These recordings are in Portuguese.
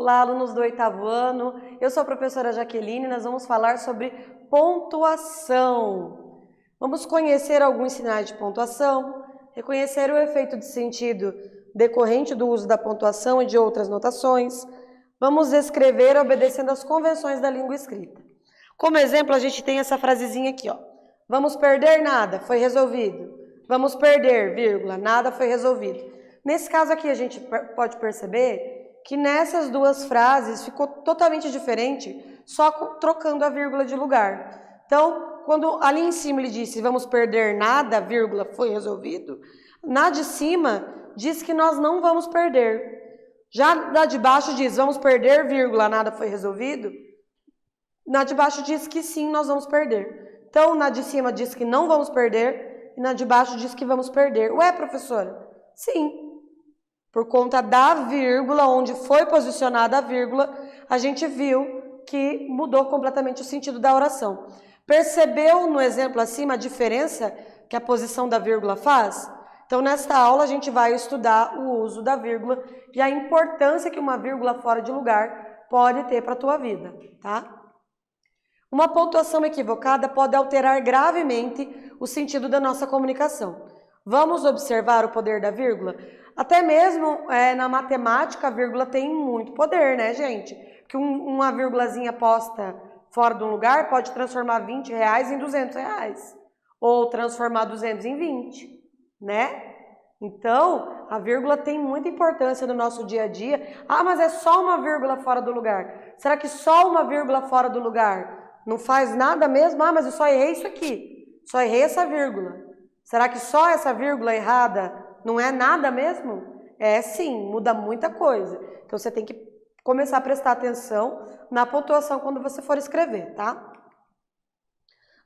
Olá, alunos do 8º ano, eu sou a professora Jaqueline e nós vamos falar sobre pontuação. Vamos conhecer alguns sinais de pontuação, reconhecer o efeito de sentido decorrente do uso da pontuação e de outras notações. Vamos escrever obedecendo às convenções da língua escrita. Como exemplo, a gente tem essa frasezinha aqui, ó. Vamos perder nada, foi resolvido. Vamos perder, vírgula, nada foi resolvido. Nesse caso aqui, a gente pode perceber que nessas duas frases ficou totalmente diferente, só trocando a vírgula de lugar. Então, quando ali em cima ele disse vamos perder nada, vírgula, foi resolvido, na de cima diz que nós não vamos perder. Já na de baixo diz vamos perder, vírgula, nada foi resolvido. Na de baixo diz que sim, nós vamos perder. Então, na de cima diz que não vamos perder e na de baixo diz que vamos perder. Ué, professora? Sim. Por conta da vírgula, onde foi posicionada a vírgula, a gente viu que mudou completamente o sentido da oração. Percebeu no exemplo acima a diferença que a posição da vírgula faz? Então, nesta aula, a gente vai estudar o uso da vírgula e a importância que uma vírgula fora de lugar pode ter para a tua vida, tá? Uma pontuação equivocada pode alterar gravemente o sentido da nossa comunicação. Vamos observar o poder da vírgula? Até mesmo na matemática, a vírgula tem muito poder, né, gente? Que uma vírgulazinha posta fora de um lugar pode transformar R$20 em R$200. Ou transformar 200 em 20, né? Então, a vírgula tem muita importância no nosso dia a dia. Ah, mas é só uma vírgula fora do lugar. Será que só uma vírgula fora do lugar não faz nada mesmo? Ah, mas eu só errei isso aqui. Só errei essa vírgula. Será que só essa vírgula errada não é nada mesmo? É sim, muda muita coisa. Então você tem que começar a prestar atenção na pontuação quando você for escrever, tá?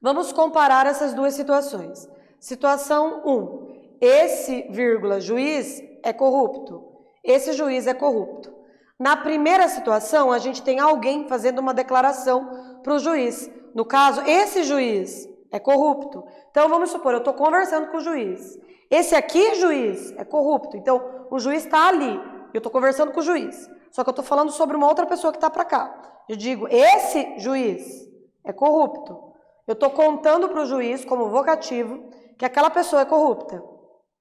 Vamos comparar essas duas situações. Situação 1. Esse, vírgula, juiz é corrupto. Esse juiz é corrupto. Na primeira situação, a gente tem alguém fazendo uma declaração para o juiz. No caso, esse juiz é corrupto. Então, vamos supor, eu estou conversando com o juiz. Esse aqui, juiz, é corrupto. Então, o juiz está ali. Eu estou conversando com o juiz. Só que eu estou falando sobre uma outra pessoa que está para cá. Eu digo, esse juiz é corrupto. Eu estou contando para o juiz, como vocativo, que aquela pessoa é corrupta.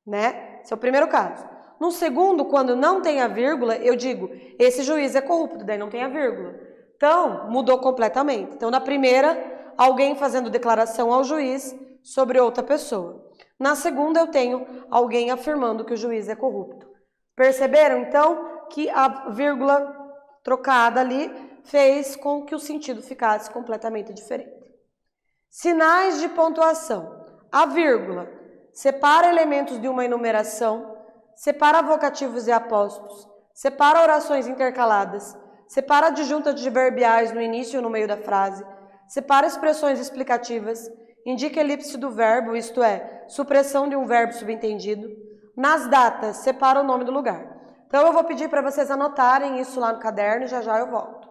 Né? Esse é o primeiro caso. No segundo, quando não tem a vírgula, eu digo, esse juiz é corrupto. Daí não tem a vírgula. Então, mudou completamente. Então, na primeira, alguém fazendo declaração ao juiz sobre outra pessoa. Na segunda, eu tenho alguém afirmando que o juiz é corrupto. Perceberam, então, que a vírgula trocada ali fez com que o sentido ficasse completamente diferente. Sinais de pontuação. A vírgula separa elementos de uma enumeração, separa vocativos e apóstrofos, separa orações intercaladas, separa adjuntas adverbiais no início e no meio da frase, separa expressões explicativas, indica elipse do verbo, isto é, supressão de um verbo subentendido. Nas datas, separa o nome do lugar. Então, eu vou pedir para vocês anotarem isso lá no caderno e já já eu volto.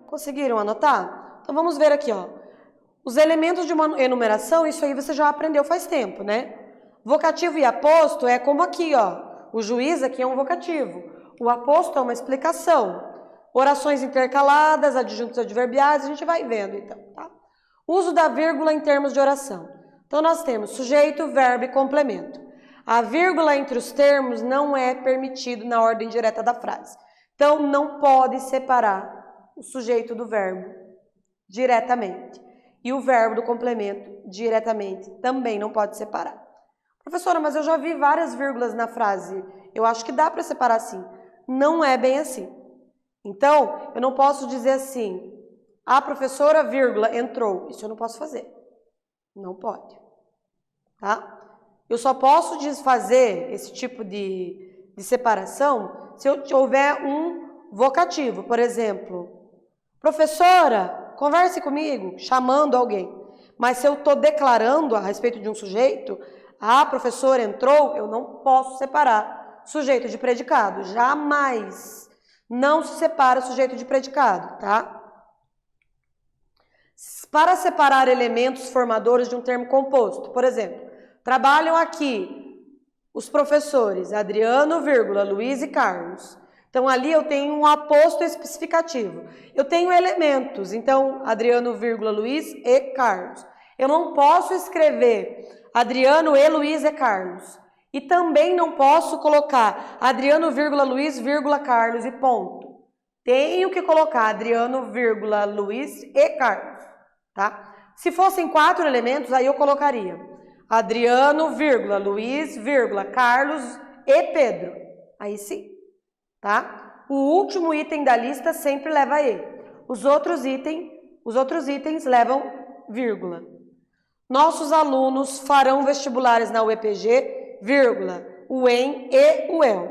Conseguiram anotar? Então vamos ver aqui, ó. Os elementos de uma enumeração, isso aí você já aprendeu faz tempo, né? Vocativo e aposto é como aqui, ó. O juiz aqui é um vocativo. O aposto é uma explicação. Orações intercaladas, adjuntos adverbiais, a gente vai vendo então, tá? Uso da vírgula em termos de oração. Então nós temos sujeito, verbo e complemento. A vírgula entre os termos não é permitido na ordem direta da frase. Então, não pode separar o sujeito do verbo diretamente. E o verbo do complemento diretamente também não pode separar. Professora, mas eu já vi várias vírgulas na frase. Eu acho que dá para separar assim. Não é bem assim. Então, eu não posso dizer assim, a professora, vírgula, entrou. Isso eu não posso fazer. Não pode. Tá? Eu só posso fazer esse tipo de separação se eu houver um vocativo. Por exemplo, professora, converse comigo, chamando alguém. Mas se eu estou declarando a respeito de um sujeito, a professora entrou, eu não posso separar sujeito de predicado. Jamais. Não se separa sujeito de predicado, tá? Para separar elementos formadores de um termo composto, por exemplo, trabalham aqui os professores Adriano, vírgula, Luiz e Carlos. Então, ali eu tenho um aposto especificativo. Eu tenho elementos, então, Adriano, vírgula, Luiz e Carlos. Eu não posso escrever Adriano e Luiz e Carlos. E também não posso colocar Adriano, vírgula, Luiz, vírgula, Carlos e ponto. Tenho que colocar Adriano, vírgula, Luiz e Carlos, tá? Se fossem 4 elementos, aí eu colocaria Adriano, vírgula, Luiz, vírgula, Carlos e Pedro. Aí sim, tá? O último item da lista sempre leva E. Os outros itens levam vírgula. Nossos alunos farão vestibulares na UEPG, vírgula, o EM e o EL.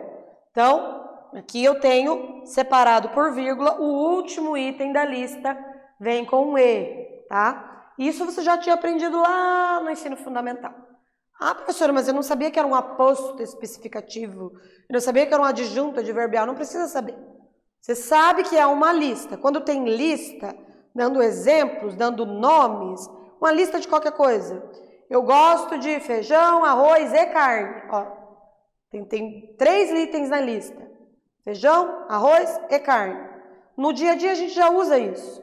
Então, aqui eu tenho separado por vírgula, o último item da lista vem com E, tá? Isso você já tinha aprendido lá no ensino fundamental. Ah, professora, mas eu não sabia que era um aposto especificativo, eu não sabia que era um adjunto adverbial, não precisa saber. Você sabe que é uma lista. Quando tem lista, dando exemplos, dando nomes, uma lista de qualquer coisa. Eu gosto de feijão, arroz e carne. Ó, tem 3 itens na lista. Feijão, arroz e carne. No dia a dia a gente já usa isso.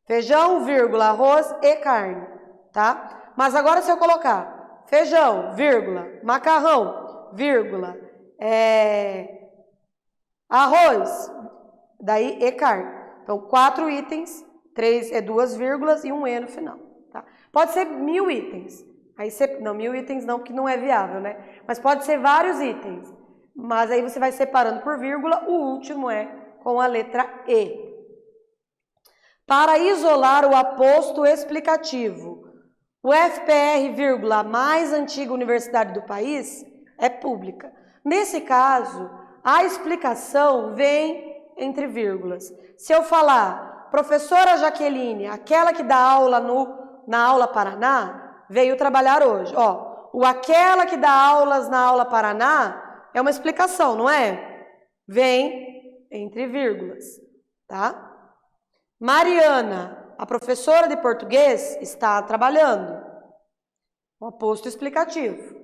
Feijão, vírgula, arroz e carne, tá? Mas agora se eu colocar feijão, vírgula, macarrão, vírgula, arroz, daí e carne. Então, 4 itens, 2 vírgulas e um E no final, tá? Pode ser 1000 itens. Aí você, não, 1000 itens não, porque não é viável, né? Mas pode ser vários itens. Mas aí você vai separando por vírgula, o último é com a letra E. Para isolar o aposto explicativo, o FPR, vírgula, a mais antiga universidade do país, é pública. Nesse caso, a explicação vem entre vírgulas. Se eu falar, professora Jaqueline, aquela que dá aula na Aula Paraná, veio trabalhar hoje. Ó, o aquela que dá aulas na Aula Paraná é uma explicação, não é? Vem entre vírgulas, tá? Mariana, a professora de português, está trabalhando. Um aposto explicativo.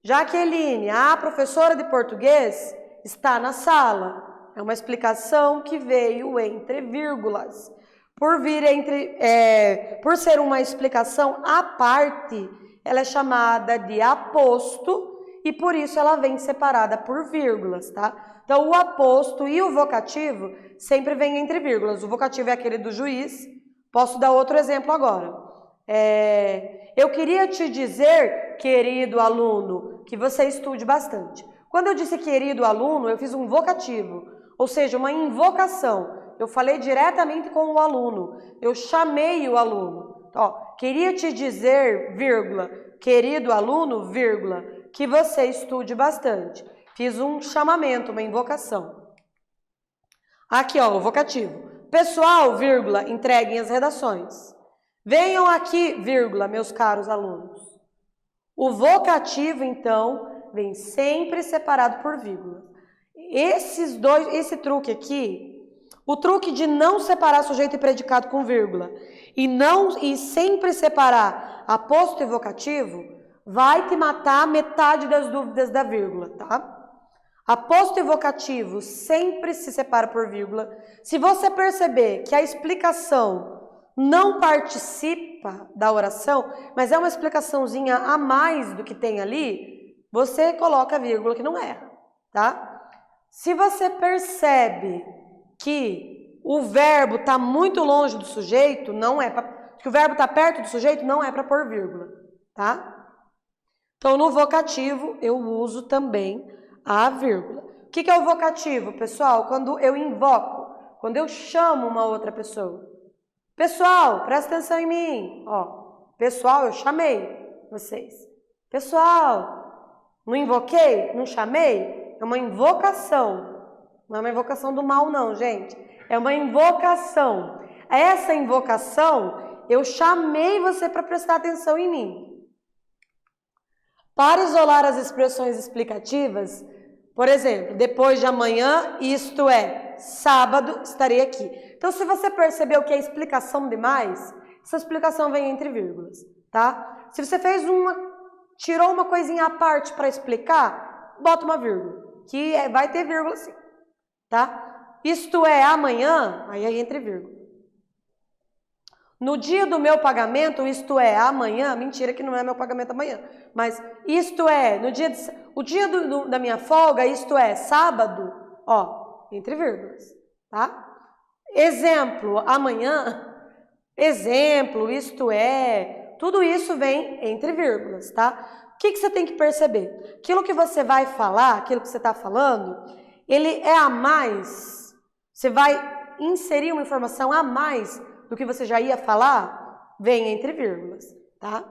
Jaqueline, a professora de português, está na sala. É uma explicação que veio entre vírgulas. Por ser uma explicação à parte, ela é chamada de aposto e por isso ela vem separada por vírgulas, tá? Então, o aposto e o vocativo sempre vêm entre vírgulas. O vocativo é aquele do juiz. Posso dar outro exemplo agora. Eu queria te dizer, querido aluno, que você estude bastante. Quando eu disse querido aluno, eu fiz um vocativo, ou seja, uma invocação. Eu falei diretamente com o aluno. Eu chamei o aluno. Ó, queria te dizer, vírgula, querido aluno, vírgula, que você estude bastante. Fiz um chamamento, uma invocação. Aqui, ó, o vocativo. Pessoal, vírgula, entreguem as redações. Venham aqui, vírgula, meus caros alunos. O vocativo, então, vem sempre separado por vírgula. Esse truque aqui, o truque de não separar sujeito e predicado com vírgula e sempre separar aposto e vocativo, vai te matar metade das dúvidas da vírgula, tá? Aposto e vocativo sempre se separa por vírgula. Se você perceber que a explicação não participa da oração, mas é uma explicaçãozinha a mais do que tem ali, você coloca a vírgula que não erra, tá? Se você percebe que o verbo está muito longe do sujeito, não é que o verbo está perto do sujeito, não é para pôr vírgula, tá? Então, no vocativo, eu uso também a vírgula. O que é o vocativo, pessoal? Quando eu invoco, quando eu chamo uma outra pessoa. Pessoal, presta atenção em mim. Ó, pessoal, eu chamei vocês. Pessoal, não invoquei? Não chamei? É uma invocação. Não é uma invocação do mal, não, gente. É uma invocação. Essa invocação, eu chamei você para prestar atenção em mim. Para isolar as expressões explicativas, por exemplo, depois de amanhã, isto é, sábado, estarei aqui. Então, se você percebeu que é explicação demais, essa explicação vem entre vírgulas, tá? Se você fez tirou uma coisinha à parte para explicar, bota uma vírgula, que vai ter vírgula sim, tá? Isto é, amanhã, aí é entre vírgula. No dia do meu pagamento, isto é, amanhã, mentira que não é meu pagamento amanhã, mas isto é, o dia da minha folga, isto é, sábado, ó, entre vírgulas, tá? Exemplo, amanhã, exemplo, isto é, tudo isso vem entre vírgulas, tá? O que você tem que perceber? Aquilo que você vai falar, aquilo que você está falando, ele é a mais, você vai inserir uma informação a mais do que você já ia falar, vem entre vírgulas, tá?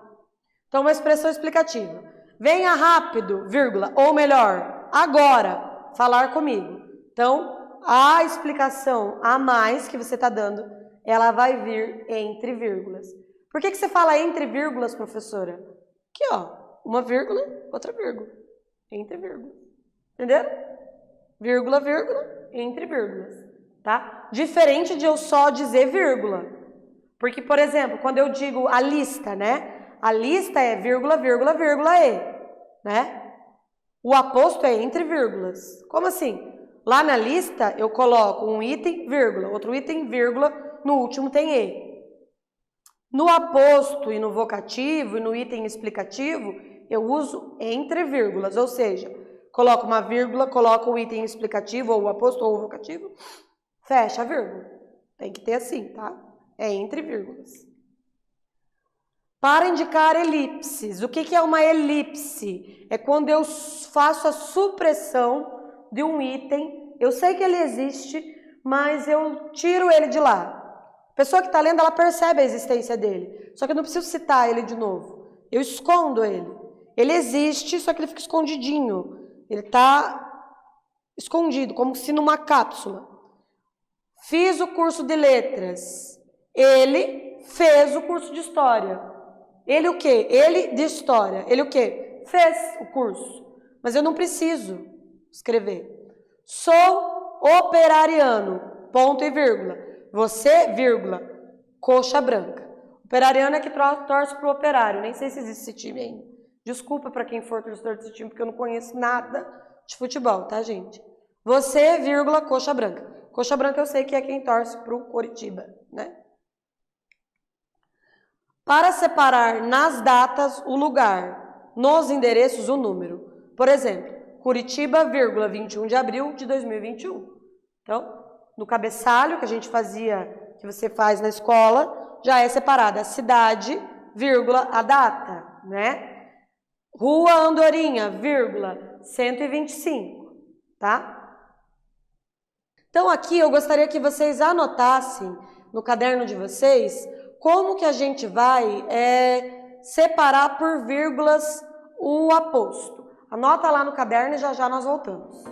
Então, uma expressão explicativa. Venha rápido, vírgula, ou melhor, agora, falar comigo. Então, a explicação a mais que você está dando, ela vai vir entre vírgulas. Por que você fala entre vírgulas, professora? Aqui, ó, uma vírgula, outra vírgula, entre vírgulas. Entenderam? Vírgula, vírgula, entre vírgulas. Tá? Diferente de eu só dizer vírgula. Porque, por exemplo, quando eu digo a lista, né? A lista é vírgula, vírgula, vírgula e, né? O aposto é entre vírgulas. Como assim? Lá na lista eu coloco um item, vírgula, outro item, vírgula, no último tem e. No aposto e no vocativo e no item explicativo, eu uso entre vírgulas, ou seja, coloco uma vírgula, coloco o item explicativo, ou o aposto, ou o vocativo, fecha a vírgula. Tem que ter assim, tá? É entre vírgulas. Para indicar elipses. O que é uma elipse? É quando eu faço a supressão de um item. Eu sei que ele existe, mas eu tiro ele de lá. A pessoa que está lendo, ela percebe a existência dele. Só que eu não preciso citar ele de novo. Eu escondo ele. Ele existe, só que ele fica escondidinho. Ele está escondido, como se numa cápsula. Fiz o curso de letras. Ele fez o curso de história. Ele o quê? Ele de história. Ele o quê? Fez o curso. Mas eu não preciso escrever. Sou operariano. Ponto e vírgula. Você, vírgula. Coxa branca. Operariano é que torce pro operário. Nem sei se existe esse time ainda. Desculpa para quem for torcedor desse time, porque eu não conheço nada de futebol, tá, gente? Você, vírgula, coxa branca. Coxa branca eu sei que é quem torce pro Coritiba, né? Para separar nas datas o lugar, nos endereços o número. Por exemplo, Curitiba, vírgula, 21 de abril de 2021. Então, no cabeçalho que a gente fazia, que você faz na escola, já é separada a cidade, vírgula, a data, né? Rua Andorinha, vírgula, 125, tá? Então, aqui eu gostaria que vocês anotassem no caderno de vocês como que a gente vai separar por vírgulas o aposto. Anota lá no caderno e já já nós voltamos.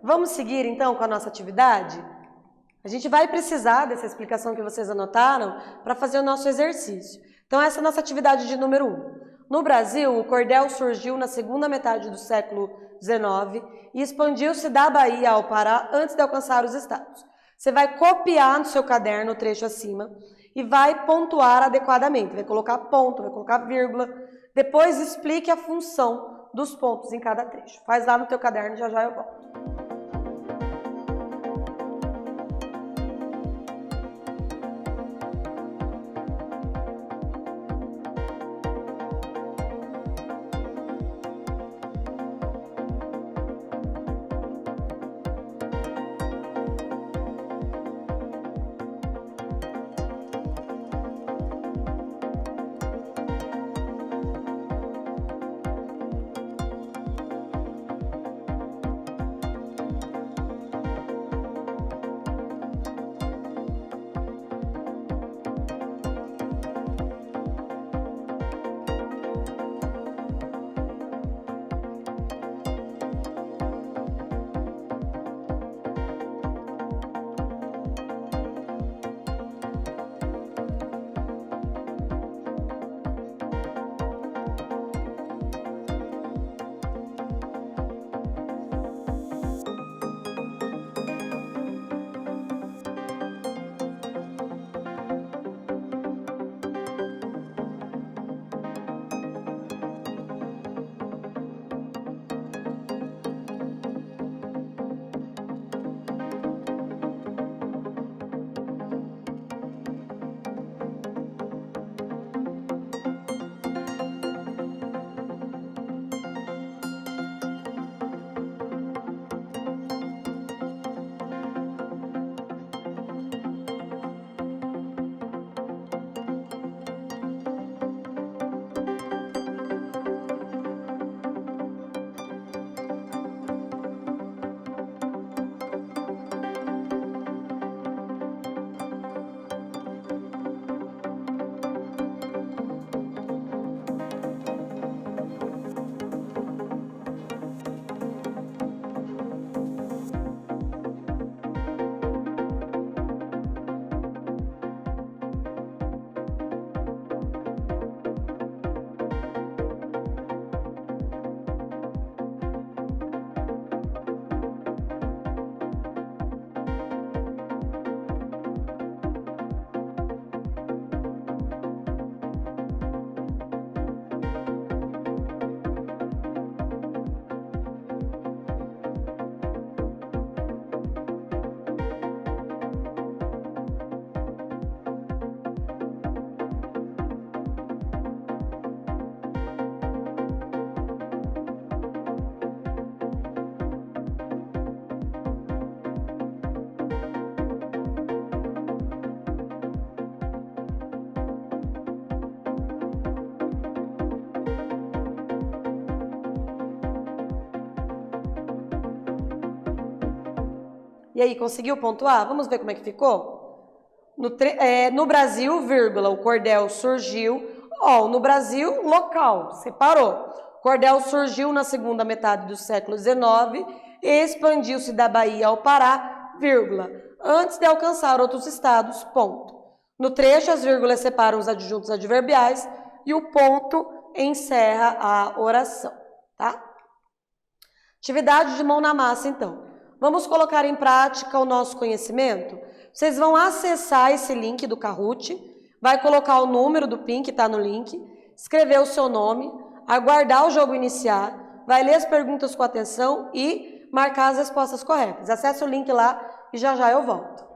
Vamos seguir então com a nossa atividade? A gente vai precisar dessa explicação que vocês anotaram para fazer o nosso exercício. Então essa é a nossa atividade de número 1. No Brasil, o cordel surgiu na segunda metade do século XIX e expandiu-se da Bahia ao Pará antes de alcançar os estados. Você vai copiar no seu caderno o trecho acima e vai pontuar adequadamente. Vai colocar ponto, vai colocar vírgula. Depois explique a função dos pontos em cada trecho. Faz lá no teu caderno, já já eu volto. E aí, conseguiu pontuar? Vamos ver como é que ficou? No Brasil, vírgula, o cordel surgiu. Ó, no Brasil, local, separou. O cordel surgiu na segunda metade do século XIX e expandiu-se da Bahia ao Pará, vírgula, antes de alcançar outros estados, ponto. No trecho, as vírgulas separam os adjuntos adverbiais e o ponto encerra a oração, tá? Atividade de mão na massa, então. Vamos colocar em prática o nosso conhecimento? Vocês vão acessar esse link do Kahoot, vai colocar o número do PIN que está no link, escrever o seu nome, aguardar o jogo iniciar, vai ler as perguntas com atenção e marcar as respostas corretas. Acesse o link lá e já já eu volto.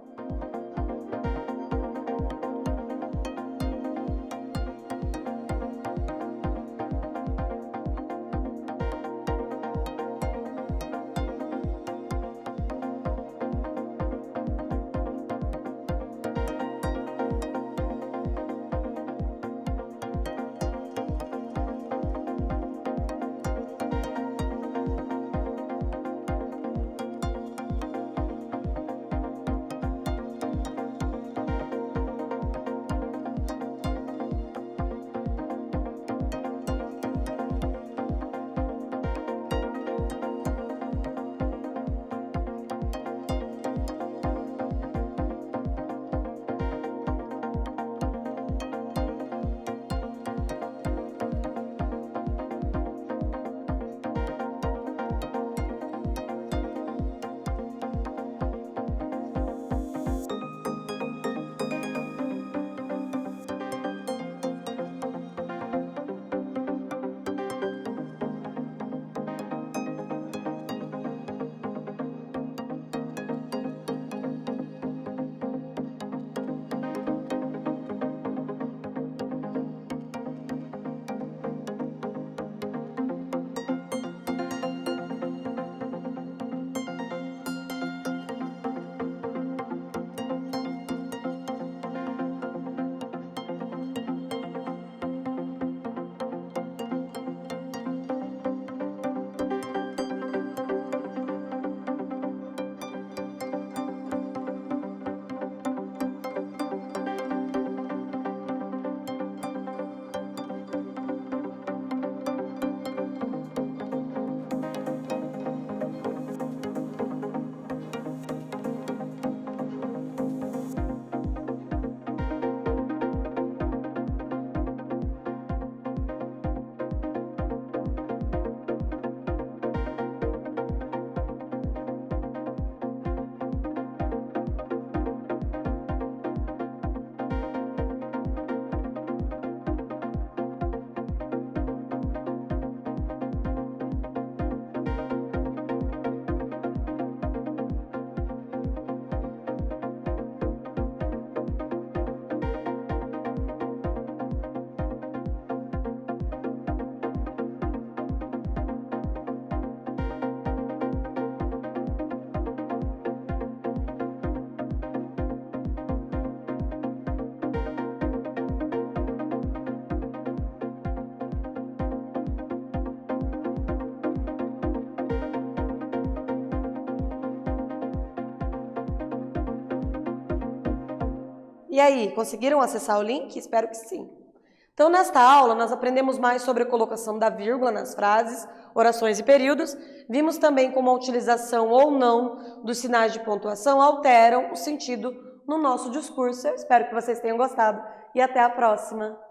E aí, conseguiram acessar o link? Espero que sim. Então, nesta aula, nós aprendemos mais sobre a colocação da vírgula nas frases, orações e períodos. Vimos também como a utilização ou não dos sinais de pontuação alteram o sentido no nosso discurso. Eu espero que vocês tenham gostado e até a próxima!